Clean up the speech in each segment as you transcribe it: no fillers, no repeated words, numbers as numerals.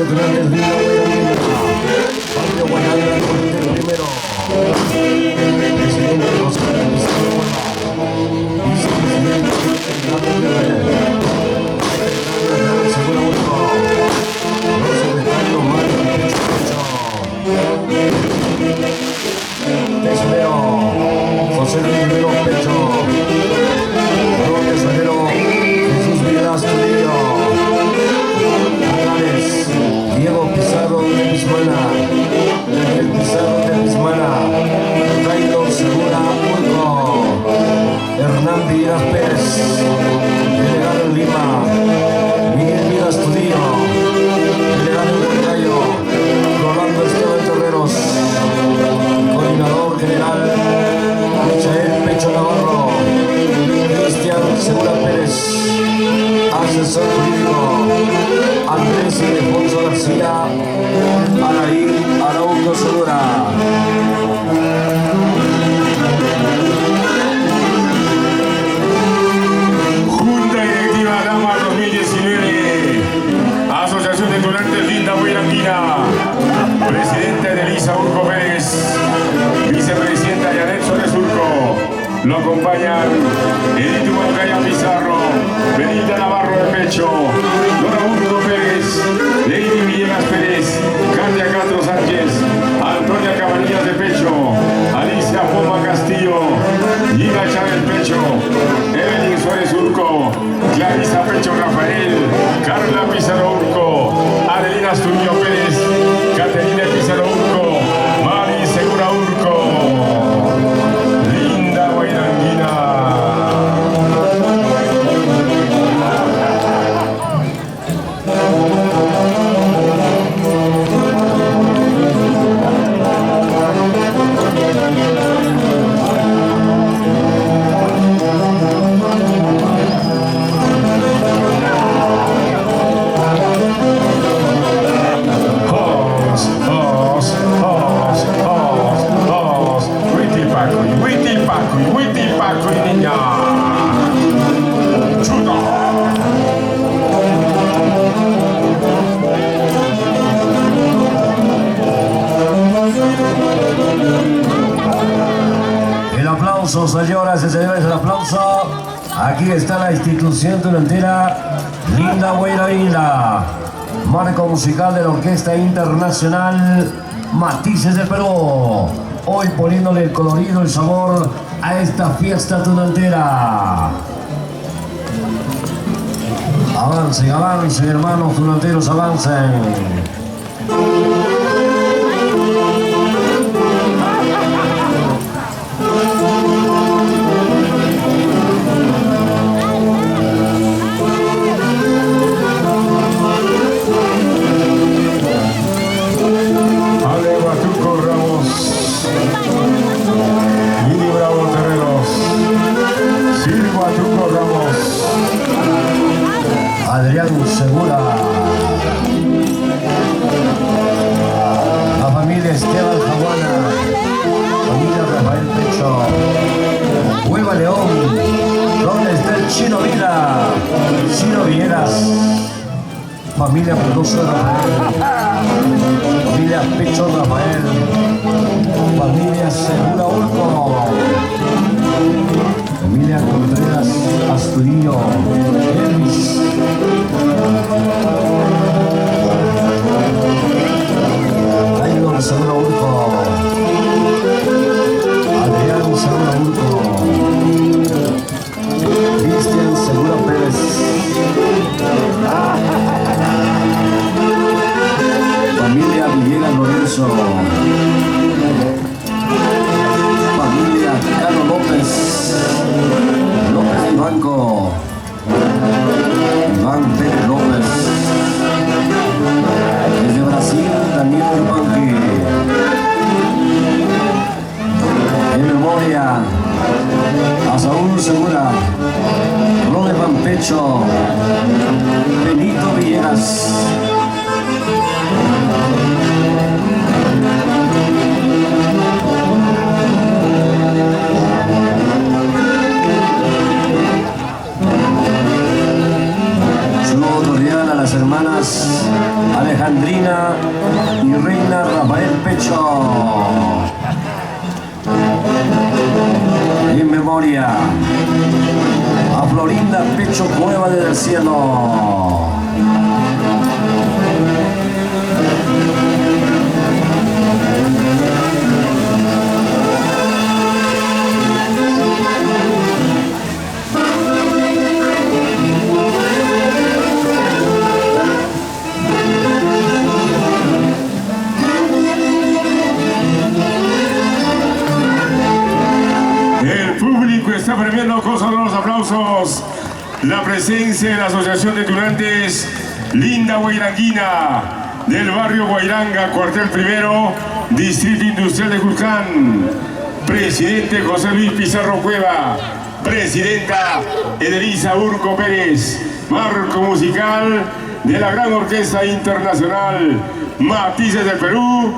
de Tunantes, Linda Guayanguina. Fabio Guayanga, el primero. Presidente José Luis vicepresidente Fernando Rivera. Segura Urco. Los secretarios Mario Tesorero José Luis Rivero Pecho. Tesorero Jesús Vilas Tudillo. Diego Pizarro de Pismana, Daniel Pizarro de Pismana, Taylor Segura Urco, Hernán Villas Pérez, delegado en Lima, Miguel Vilas Tudillo, delegado en Huancayo, Rolando Esteban Terreros, coordinador general, Michael Pecho Navarro, Cristian Segura Pérez, asesor jurídico, Andrés Ildefonso García, Araí Araujo Segura. Junta Directiva Dama 2019, Asociación de Tunantes Linda Guayanguina, Presidenta Elisa Urco Pérez, Vicepresidenta Yanet Soles Urco. Lo acompañan Edith Huancaya Pizarro, Benita Navarro de Pecho, Dora Urco Pérez, Lady Villegas Pérez, Katia Castro Sánchez, Antonia Cabanillas de Pecho, Alicia Poma Castillo, Gina Chávez Pecho, Evelyn Suárez Urco, Clarisa Pecho Rafael, Carla Pizarro Urco, Adelina Astudillo Pérez, Caterina Pizarro Urco, Mari Segura Urco. Linda Guayanguina. Witty niña. Chuta. El aplauso, señoras y señores, el aplauso. Aquí está la institución tunantera Linda Guayanguina, marco musical de la Orquesta Internacional Matices de Perú. Hoy poniéndole el colorido, el sabor a esta fiesta tunantera. Avancen, avancen, hermanos tunanteros, avancen. Adrián Segura, la familia Esteban Jaguana, familia Rafael Pecho, Hueva León, ¿dónde está el Chino Vila? Chino Villeras, familia Peluso Rafael, familia Pecho Rafael, familia Segura Urco, familia Contreras Astudillo, Elvis, Taylor Segura Urco, Adrián Segura Urco, Cristian Segura Pérez, familia Villegas Lorenzo, familia Carlos López, López Ivanco, Iván Pérez López, desde Brasil Daniel Urbanqui, en memoria a Saúl Segura, Rode Pampecho, Benito Villegas. las hermanas Guairangina y Reina Rafael Pecho. En memoria a Florinda Pecho Cueva del Cielo. Está premiando con los aplausos la presencia de la Asociación de Estudiantes Linda Guairanguina del barrio Guairanga, cuartel primero, Distrito Industrial de Julcán. Presidente José Luis Pizarro Cueva, presidenta Edelisa Urco Pérez, marco musical de la Gran Orquesta Internacional Matices del Perú,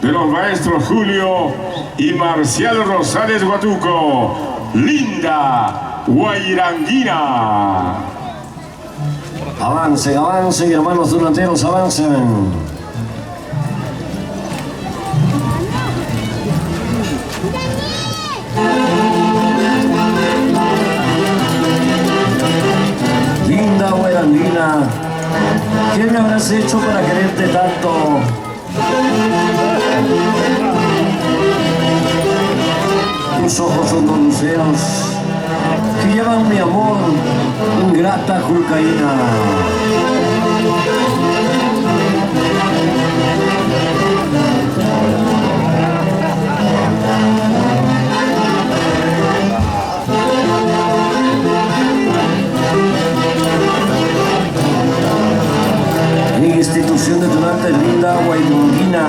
de los maestros Julio y Marcial Rosales Huatuco. Linda Guairanguina. Avancen, avancen, hermanos duranteros, avancen. Linda Guairanguina, ¿qué me habrás hecho para quererte tanto? Tus ojos son dulceros que llevan mi amor, ingrata Julcaína. Institución de Estudiantes Linda Guairanguina,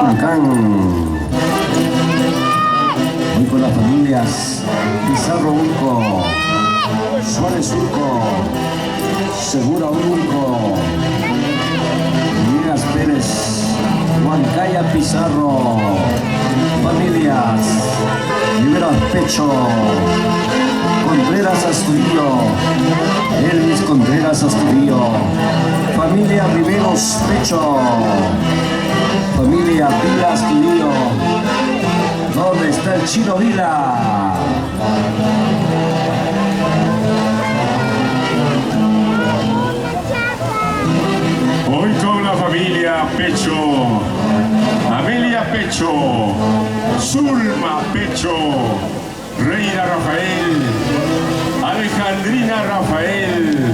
Julcán. Hoy con las familias Pizarro Urco, Suárez Urco, Segura Urco, Díaz Pérez, Huancaya Pizarro, familias Rivera Pecho, Contreras Astudillo, Elvis Contreras Astudillo, familia Riveros Pecho, familia Vila Astudillo. ¿Dónde está el Chino Vila? Hoy con la familia Pecho, Amelia Pecho, Zulma Pecho, Reina Rafael, Alejandrina Rafael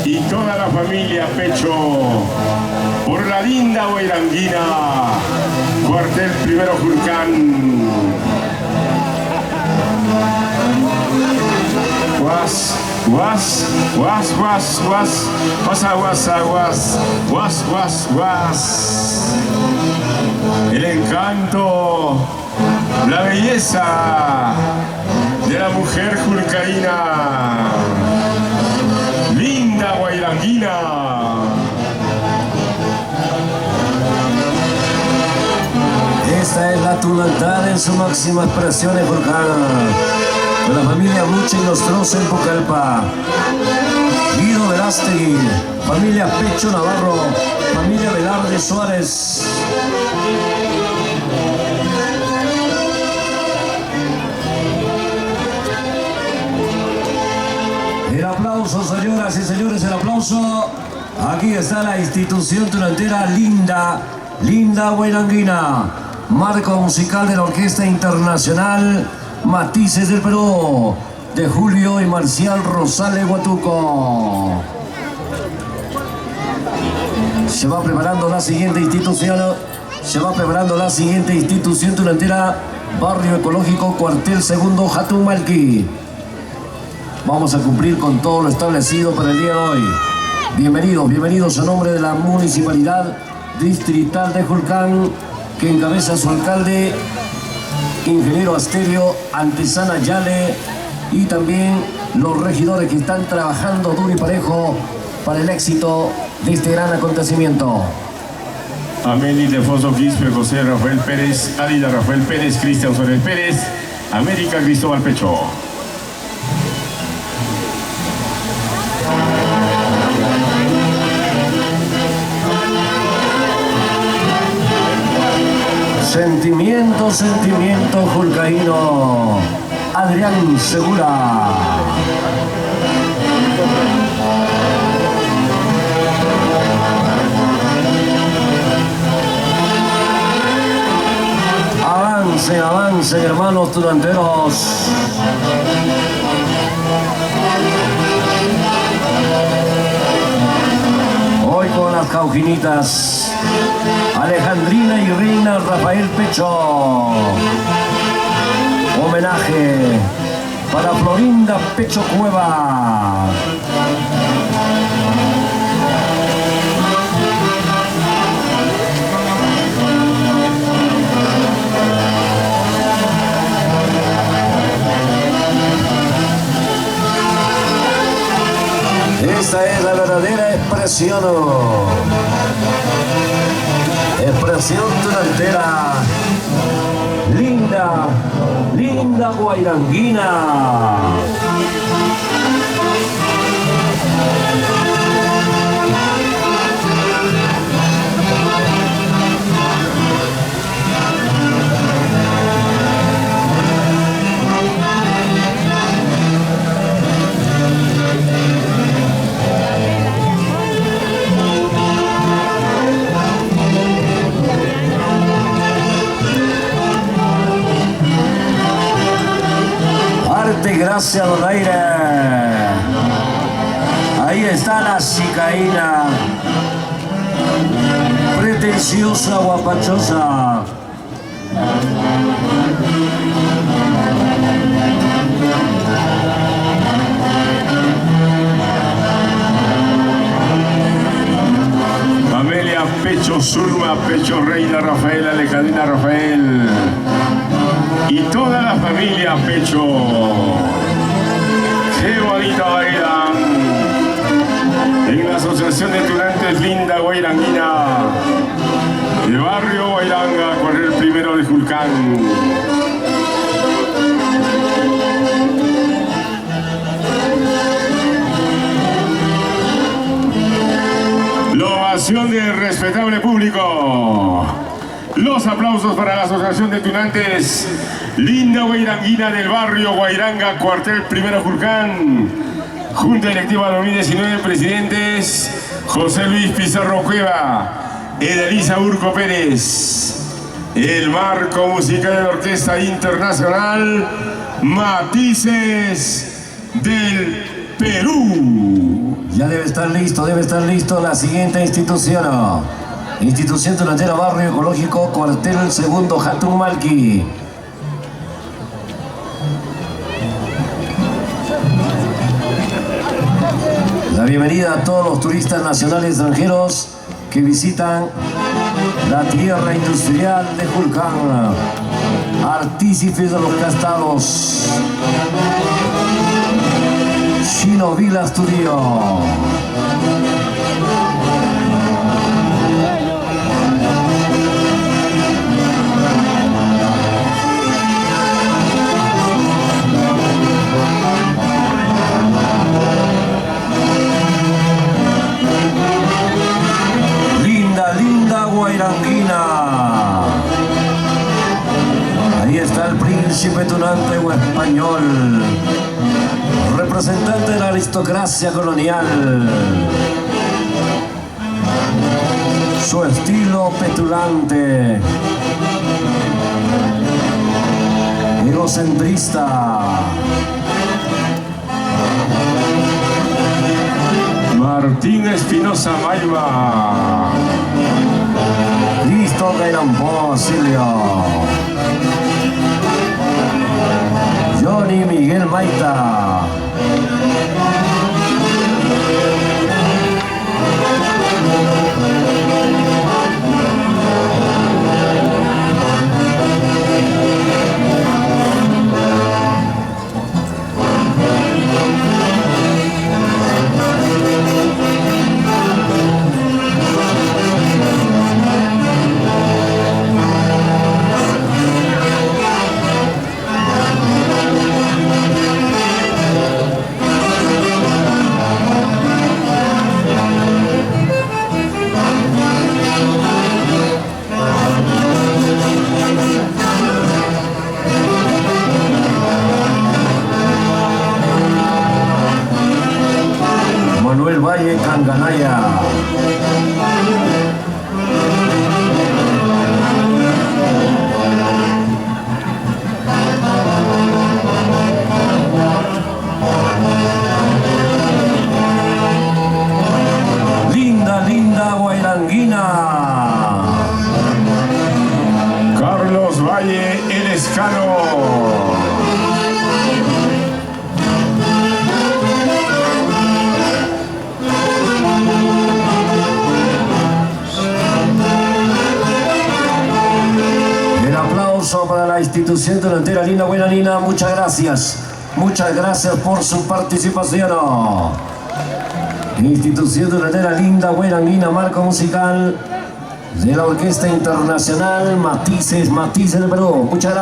y toda la familia Pecho, por la Linda Guairanguina, cuartel primero Julcán. Guas, guas, guas, guas, guas, guasa, guasa, guas, guas, guas, guas. El encanto, la belleza de la mujer julcaína, Linda Guairanguina. Esta es la tunantada en su máxima expresión en Julcán. De la familia Mucha y Nostroza en Pucallpa. Guido Verástegui, familia Pecho Navarro, familia Velarde Suárez. El aplauso, señoras y señores, el aplauso. Aquí está la institución tunantera Linda Guairanguina, marco musical de la Orquesta Internacional Matices del Perú, de Julio y Marcial Rosales Huatuco. Se va preparando la siguiente institución tunantera, Barrio Ecológico, cuartel segundo, Jatumalqui. Vamos a cumplir con todo lo establecido para el día de hoy. Bienvenidos a nombre de la Municipalidad Distrital de Julcán, que encabeza su alcalde, ingeniero Asterio Antesana Yale, y también los regidores que están trabajando duro y parejo para el éxito de este gran acontecimiento. Amén. Ildefonso Quispe, José Rafael Pérez, Alida Rafael Pérez, Cristian Soler Pérez, América Cristóbal Pecho. Sentimiento, sentimiento julcaíno. Adrián Segura. Avancen, avancen, hermanos tunanteros. Hoy con las cauquinitas, Alejandrina y Reina Rafael Pecho. Homenaje para Florinda Pecho Cueva. Esta es la verdadera expresión. Expresión tunantera. Linda, linda guairanguina. Gracias, Donaire. Ahí está la cicaína, pretenciosa, guapachosa. Amelia Pecho Zulma, Pecho Reina Rafael, Alejandrina Rafael y toda la familia Pecho. ¡Qué bonita bailan! En la Asociación de Tunantes Linda Guairanguina de Barrio Guairanga, Cuartel Primero de Julcán. La ovación del respetable público. Los aplausos para la Asociación de Tunantes Linda Guairanguina del Barrio Guairanga, Cuartel Primero Julcán. Junta Directiva 2019, presidentes José Luis Pizarro Cueva, Edelisa Urco Pérez. El marco musical de la Orquesta Internacional Matices del Perú. Ya debe estar listo la siguiente institución. Institución Tunantera Barrio Ecológico, Cuartel Segundo Hatun Malqui. La bienvenida a todos los turistas nacionales y extranjeros que visitan la tierra industrial de Julcán, artífices de los castados, Chino Vila Studio. Guairanguina. Ahí está el príncipe tunante o español, representante de la aristocracia colonial. Su estilo petulante, egocentrista. Martín Espinosa Maiva. Cristo Gairambó Silvio. Johnny Miguel Maita. Lescano. El aplauso para la institución delantera Linda Buena Nina. Muchas gracias por su participación. Institución delantera Linda Buena Nina, marco musical de la Orquesta Internacional Matices del Perú. Muchas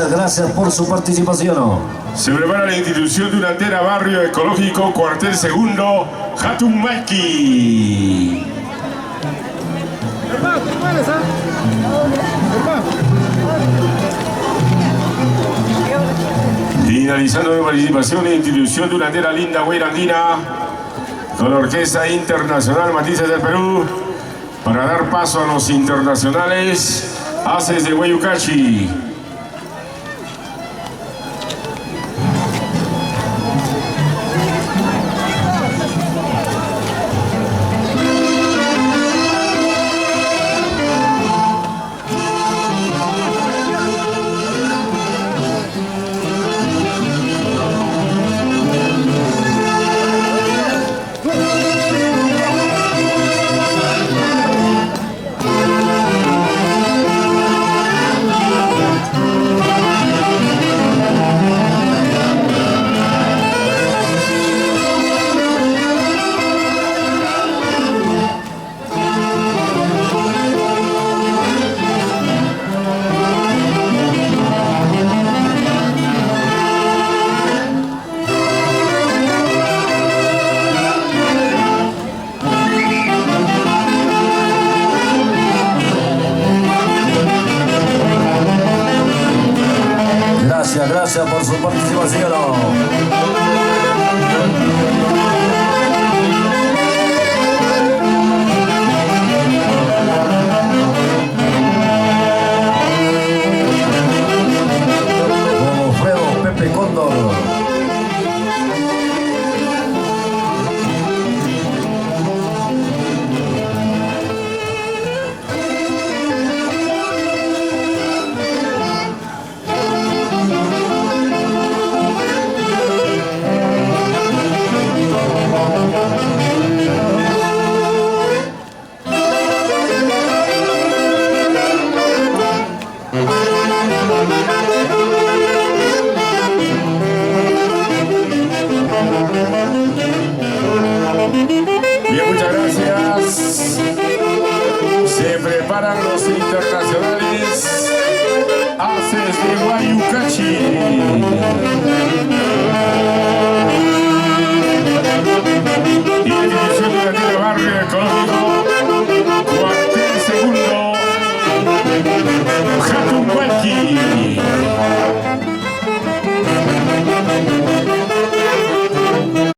gracias por su participación. Se prepara la institución delantera Barrio Ecológico, cuartel segundo, Hatunmaiki. Finalizando de participación en institución delantera Linda Guairandina con la Orquesta Internacional Matices del Perú, para dar paso a los internacionales Haces de Guayucachi. Gracias por su participación. Alfredo Pepe Cóndor. Bien, muchas gracias. Se preparan los internacionales Haces de Guayucachi. Institución delantera Barrio Ecológico, cuartel segundo, Hatunmaiki.